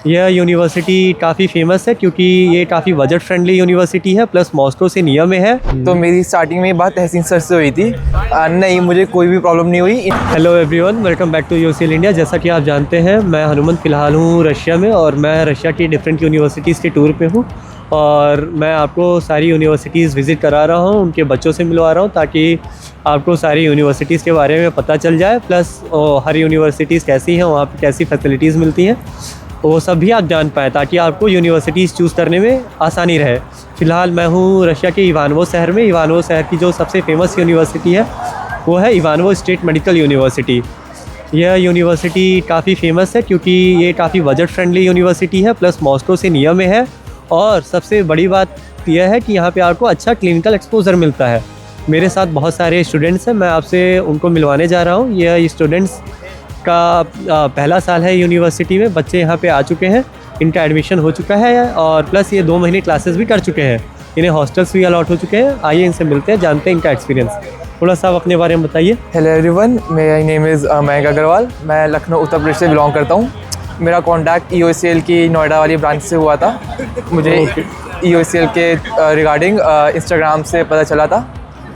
यह यूनिवर्सिटी काफ़ी फेमस है क्योंकि ये काफ़ी बजट फ्रेंडली यूनिवर्सिटी है, प्लस मॉस्को से नियर में है। तो मेरी स्टार्टिंग में बात तहसीन सर से हुई थी। नहीं, मुझे कोई भी प्रॉब्लम नहीं हुई। Hello everyone, welcome back to UCL India. जैसा कि आप जानते हैं, मैं हनुमंत फ़िलहाल हूँ रशिया में, और मैं रशिया की डिफरेंट यूनिवर्सिटीज़ के टूर पे हूँ और मैं आपको सारी यूनिवर्सिटीज़ विज़िट करा रहा हूँ, उनके बच्चों से मिलवा रहा हूँ ताकि आपको सारी यूनिवर्सिटीज़ के बारे में पता चल जाए, प्लस हर यूनिवर्सिटीज़ कैसी हैं, वहाँ पे कैसी फैसिलिटीज़ मिलती हैं, वो सब भी आप जान पाएँ ताकि आपको यूनिवर्सिटीज़ चूज़ करने में आसानी रहे। फ़िलहाल मैं हूँ रशिया के इवानोव शहर में। इवानोव शहर की जो सबसे फेमस यूनिवर्सिटी है वो है इवानोव स्टेट मेडिकल यूनिवर्सिटी। यह यूनिवर्सिटी काफ़ी फेमस है क्योंकि ये काफ़ी बजट फ्रेंडली यूनिवर्सिटी है, प्लस मॉस्को से नियर में है, और सबसे बड़ी बात यह है कि यहाँ पे आपको अच्छा क्लिनिकल एक्सपोजर मिलता है। मेरे साथ बहुत सारे स्टूडेंट्स हैं, मैं आपसे उनको मिलवाने जा रहा हूँ। यह स्टूडेंट्स का पहला साल है यूनिवर्सिटी में, बच्चे यहाँ पे आ चुके हैं, इनका एडमिशन हो चुका है और प्लस ये 2 महीने क्लासेस भी कर चुके हैं, इन्हें हॉस्टल्स भी अलॉट हो चुके हैं। आइए इनसे मिलते हैं, जानते हैं इनका एक्सपीरियंस। थोड़ा सा अपने बारे में बताइए। हेलो एवरीवन, मेरा नेम इज़ मयंक अग्रवाल। मैं लखनऊ उत्तर प्रदेश से बिलोंग करता हूँ। मेरा कॉन्टैक्ट EOCL की नोएडा वाली ब्रांच से हुआ था। मुझे EOCL के रिगार्डिंग इंस्टाग्राम से पता चला था,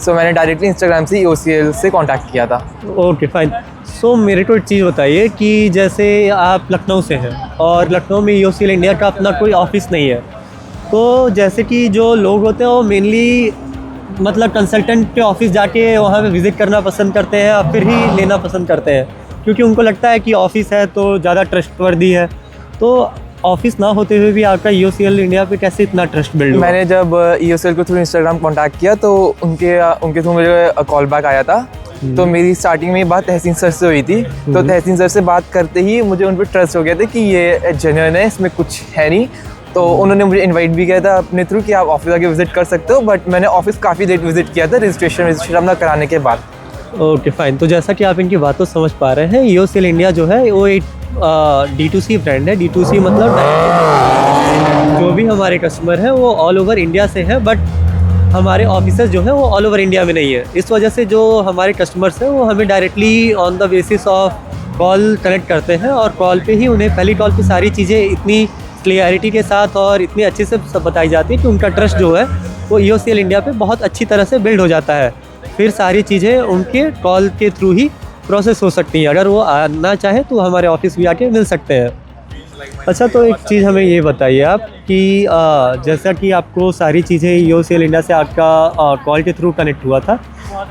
सो मैंने डायरेक्टली इंस्टाग्राम से EOCL से कांटेक्ट किया था। Okay fine. सो मेरे को एक चीज़ बताइए कि जैसे आप लखनऊ से हैं और लखनऊ में EOCL इंडिया का अपना कोई ऑफिस नहीं है, तो जैसे कि जो लोग होते हैं वो मेनली मतलब कंसल्टेंट के ऑफिस जाके वहाँ पे विज़िट करना पसंद करते हैं और फिर ही लेना पसंद करते हैं, क्योंकि उनको लगता है कि ऑफिस है तो ज़्यादा ट्रस्टवर्दी है। तो ऑफिस ना होते हुए भी आपका EOCL इंडिया पे कैसे इतना ट्रस्ट बिल्ड हुआ? मैंने जब EOCL को थ्रू इंस्टाग्राम कांटेक्ट किया तो उनके थ्रू मुझे कॉल बैक आया था। तो मेरी स्टार्टिंग में बात तहसीन सर से हुई थी। तो तहसीन सर से बात करते ही मुझे उन पर ट्रस्ट हो गया था कि ये जेन्युइन है, इसमें कुछ है नहीं। तो उन्होंने मुझे इनवाइट भी किया था अपने थ्रू कि आप ऑफिस आके विज़िट कर सकते हो, बट मैंने ऑफिस काफ़ी लेट विज़िट किया था रजिस्ट्रेशन अपना कराने के बाद। Okay fine. तो जैसा कि आप इनकी बातों समझ पा रहे हैं, EOCL इंडिया जो है वो एक D2C ब्रांड है। D2C मतलब जो भी हमारे कस्टमर हैं वो ऑल ओवर इंडिया से हैं, बट हमारे ऑफिसर्स जो हैं वो ऑल ओवर इंडिया में नहीं है। इस वजह से जो हमारे कस्टमर्स हैं वो हमें directly on the basis of call connect करते हैं, और कॉल पे ही उन्हें पहली कॉल पे सारी चीज़ें इतनी क्लियरिटी के साथ और इतनी अच्छे से सब बताई जाती है कि उनका ट्रस्ट जो है वो EOCL इंडिया पे बहुत अच्छी तरह से बिल्ड हो जाता है। फिर सारी चीज़ें उनके कॉल के थ्रू ही प्रोसेस हो सकती हैं। अगर वो आना चाहे तो हमारे ऑफिस भी आके मिल सकते हैं। अच्छा, तो एक चीज़ हमें ये बताइए आप कि जैसा कि आपको सारी चीज़ें EOCL इंडिया से आपका कॉल के थ्रू कनेक्ट हुआ था,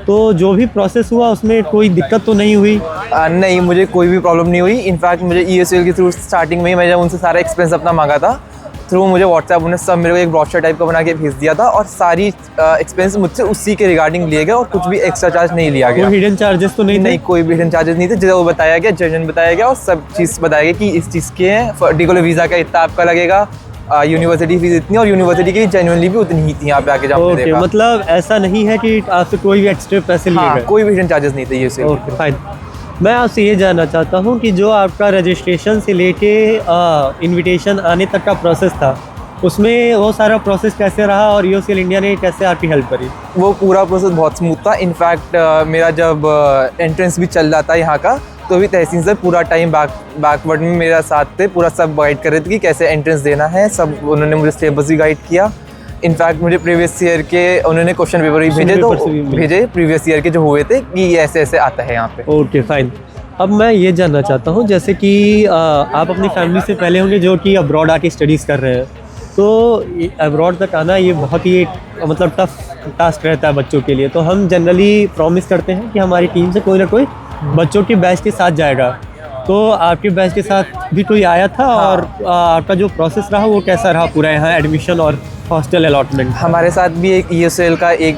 तो जो भी प्रोसेस हुआ उसमें कोई दिक्कत तो नहीं हुई? नहीं, मुझे कोई भी प्रॉब्लम नहीं हुई। इनफैक्ट मुझे EOCL के थ्रू स्टार्टिंग में ही मैं जब उनसे सारा एक्सपेंस अपना मांगा था थ्रू मुझे व्हाट्सएप, उन्होंने सब मेरे को एक ब्रोशर टाइप का बना के भेज दिया था, और सारी एक्सपेंस मुझसे उसी के रिगार्डिंग लिए गए और कुछ भी एक्स्ट्रा चार्ज नहीं लिया गया। कोई हिडन चार्जेस तो नहीं? नहीं, कोई भी हिडन चार्जेस नहीं थे। जो वो बताया गया जेन्युइन बताया गया, और सब चीज़ बताया गया कि इस चीज़ के हैं, पर्टिकुलर वीज़ा का इतना आपका लगेगा, यूनिवर्सिटी फीस इतनी, और यूनिवर्सिटी की जेन्युइनली भी उतनी ही थी यहाँ पे आके जब मैंने देखा। मतलब ऐसा नहीं है कि आपसे कोई भी एक्स्ट्रा पैसे लिए गए? कोई भी हिडन चार्जेस नहीं थे ये से। Okay fine. मैं आपसे ये जानना चाहता हूँ कि जो आपका रजिस्ट्रेशन से लेके इनविटेशन आने तक का प्रोसेस था, उसमें वो सारा प्रोसेस कैसे रहा और EOCL इंडिया ने कैसे आपकी हेल्प करी? वो पूरा प्रोसेस बहुत स्मूथ था। इनफैक्ट मेरा जब एंट्रेंस भी चल रहा था यहाँ का, तो भी तहसीन सर पूरा टाइम बैकवर्ड में मेरा साथ थे, पूरा सब गाइड कर रहे थे कि कैसे एंट्रेंस देना है। सब उन्होंने मुझे सिलेबस भी गाइड किया। इनफैक्ट मुझे प्रीवियस ईयर के उन्होंने क्वेश्चन पेपर भी भेजे प्रीवियस ईयर के जो हुए थे कि ये ऐसे ऐसे आता है यहाँ पे। Okay fine. अब मैं ये जानना चाहता हूँ, जैसे कि आप अपनी फैमिली से पहले होंगे जो कि अब्रॉड आके स्टडीज़ कर रहे हैं, तो अब्रॉड तक आना ये बहुत ही मतलब टफ टास्क रहता है बच्चों के लिए। तो हम जनरली प्रॉमिस करते हैं कि हमारी टीम से कोई ना कोई बच्चों के बैच के साथ जाएगा। तो आपके बैच के साथ भी कोई आया था? हाँ। और आपका जो प्रोसेस रहा वो कैसा रहा पूरा यहाँ एडमिशन और हॉस्टल अलॉटमेंट? हमारे साथ भी एक EOCL का एक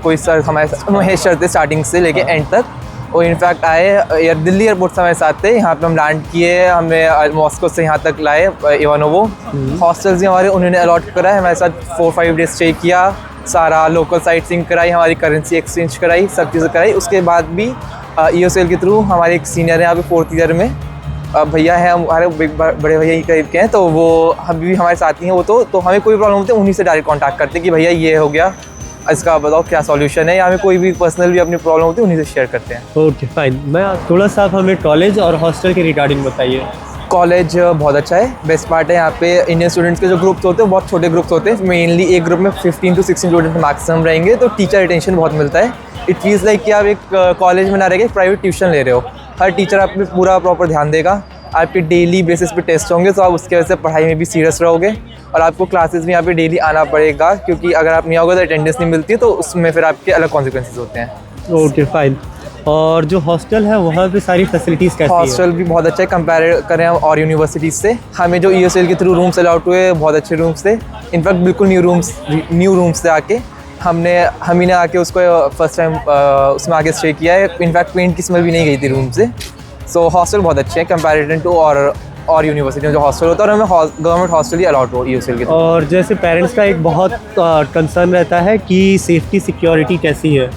कोई सर हमारे साथ महेश सर थे स्टार्टिंग से लेके एंड तक। वो इनफैक्ट आए दिल्ली एयरपोर्ट से हमारे साथ थे। यहाँ पे हम लैंड किए, हमें मॉस्को से यहाँ तक लाए इवानोवो। हॉस्टल्स भी हमारे उन्होंने अलॉट कराए, हमारे साथ 4-5 डेज स्टे किया, सारा लोकल साइट सीइंग कराई, हमारी करेंसी एक्सचेंज कराई, सब चीज़ें कराई। उसके बाद भी EOCL के थ्रू हमारे एक सीनियर है यहाँ पे 4th ईयर में, भैया हैं हमारे बड़े भैया ही करीब के हैं, तो वो हम भी हमारे साथी हैं। वो तो हमें कोई प्रॉब्लम होती है उन्हीं से डायरेक्ट कांटेक्ट करते हैं कि भैया ये हो गया, इसका बताओ क्या सॉल्यूशन है, या हमें कोई भी पर्सनल भी अपनी प्रॉब्लम होती है उन्हीं से शेयर करते हैं। Okay fine. मैं थोड़ा सा आप हमें कॉलेज और हॉस्टल के रिगार्डिंग बताइए। कॉलेज बहुत अच्छा है। बेस्ट पार्ट है यहाँ पे इंडियन स्टूडेंट्स के जो ग्रुप्स होते हैं बहुत छोटे ग्रुप्स होते हैं। मेनली एक ग्रुप में 15 to 16 स्टूडेंट मैक्सिमम रहेंगे, तो टीचर अटेंशन बहुत मिलता है। इट फील्स लाइक कि आप एक कॉलेज में ना रह के प्राइवेट ट्यूशन ले रहे हो। हर टीचर आप पे पूरा प्रॉपर ध्यान देगा। आपके डेली बेसिस पे टेस्ट होंगे, तो आप उसकी वजह से पढ़ाई में भी सीरियस रहोगे। और आपको क्लासेस में यहाँ पे डेली आना पड़ेगा, क्योंकि अगर आप नहीं आओगे तो अटेंडेंस नहीं मिलती है, तो उसमें फिर आपके अलग कॉन्सिक्वेंसेस होते हैं। Okay fine. और जो हॉस्टल है वहाँ पे सारी फैसिलिटीज़ कैसी है? हॉस्टल भी बहुत अच्छा है कंपेयर करें हम और यूनिवर्सिटीज़ से। हमें जो ESL के थ्रू रूम्स अलाउट हुए बहुत अच्छे रूम्स थे। इनफैक्ट बिल्कुल न्यू रूम्स से आके हम ही ने आके उसको फर्स्ट टाइम उसमें आके स्टे किया है। इनफैक्ट पेंट की स्मेल भी नहीं गई थी रूम से। सो हॉस्टल बहुत अच्छे हैं कंपैरेटिव टू और यूनिवर्सिटी में जो हॉस्टल होता है, और हमें गवर्नमेंट हॉस्टल ही अलाउड हो ESL के। और जैसे पेरेंट्स का एक बहुत कंसर्न रहता है कि सेफ्टी सिक्योरिटी कैसी है,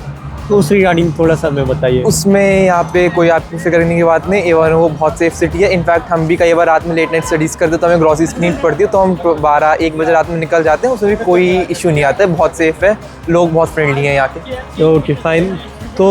तो उस रिगार्डिंग थोड़ा सा हमें बताइए। उसमें यहाँ पे कोई आपको फिक्र करने की बात नहीं। एवन वो बहुत सेफ सिटी है। इनफैक्ट हम भी कई बार रात में लेट नाइट स्टडीज़ करते तो हमें ग्रॉसरीज की नीड पड़ती है, तो हम 12-1 बजे रात में निकल जाते हैं, उसमें भी कोई इशू नहीं आता है। बहुत सेफ़ है, लोग बहुत फ्रेंडली हैं यहाँ के। Okay fine. तो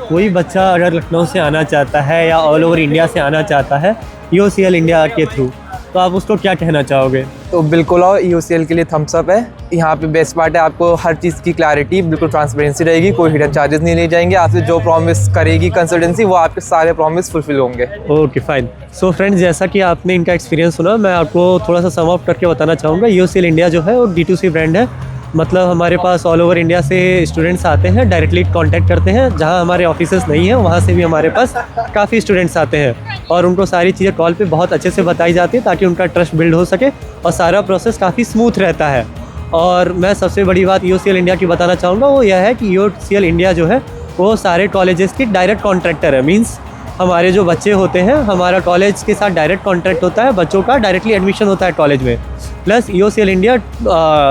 कोई बच्चा अगर लखनऊ से आना चाहता है या ऑल ओवर इंडिया से आना चाहता है EOCL इंडिया के थ्रू, तो आप उसको क्या कहना चाहोगे? तो बिल्कुल आओ, EOCL के लिए थम्स अप है। यहाँ पे बेस्ट पार्ट है, आपको हर चीज़ की क्लैरिटी, बिल्कुल ट्रांसपेरेंसी रहेगी। कोई हिडन चार्जेस नहीं ले जाएंगे। आपसे जो प्रॉमिस करेगी कंसल्टेंसी, वो आपके सारे प्रॉमिस फुलफिल होंगे। Okay fine. सो फ्रेंड्स, जैसा कि आपने इनका एक्सपीरियंस सुना, मैं आपको थोड़ा सा सम अप करके बताना चाहूँगा। EOCL इंडिया जो है वो D2C ब्रांड है। मतलब हमारे पास ऑल ओवर इंडिया से स्टूडेंट्स आते हैं, डायरेक्टली कांटेक्ट करते हैं। जहां हमारे ऑफिसेस नहीं हैं वहां से भी हमारे पास काफ़ी स्टूडेंट्स आते हैं, और उनको सारी चीज़ें कॉल पे बहुत अच्छे से बताई जाती है, ताकि उनका ट्रस्ट बिल्ड हो सके और सारा प्रोसेस काफ़ी स्मूथ रहता है। और मैं सबसे बड़ी बात EOCL इंडिया की बताना चाहूँगा, वो यह है कि EOCL इंडिया जो है वो सारे कॉलेजेस की डायरेक्ट कॉन्ट्रैक्टर है। मीन्स हमारे जो बच्चे होते हैं, हमारा कॉलेज के साथ डायरेक्ट कॉन्ट्रैक्ट होता है, बच्चों का डायरेक्टली एडमिशन होता है कॉलेज में। Plus EOCL India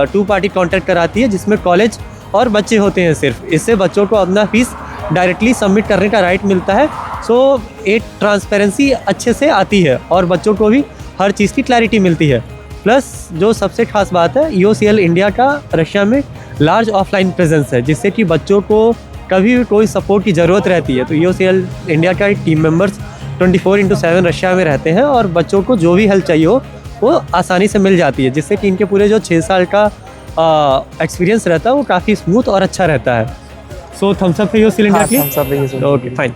2 party contract कराती है, जिसमें कॉलेज और बच्चे होते हैं सिर्फ। इससे बच्चों को अपना फीस डायरेक्टली सबमिट करने का राइट मिलता है। सो एक ट्रांसपेरेंसी अच्छे से आती है और बच्चों को भी हर चीज़ की क्लैरिटी मिलती है। प्लस जो सबसे खास बात है, EOCL इंडिया का रशिया में लार्ज ऑफलाइन प्रेजेंस है, जिससे कि बच्चों को कभी भी कोई सपोर्ट की ज़रूरत रहती है तो EOCL इंडिया का टीम मेंबर्स 24/7 रशिया में रहते हैं, और बच्चों को जो भी हेल्प चाहिए हो वो आसानी से मिल जाती है, जिससे कि इनके पूरे जो 6 साल का एक्सपीरियंस रहता है वो काफ़ी स्मूथ और अच्छा रहता है। सो थम्स अप है EOCL इंडिया की। थम्स अप है। Okay fine.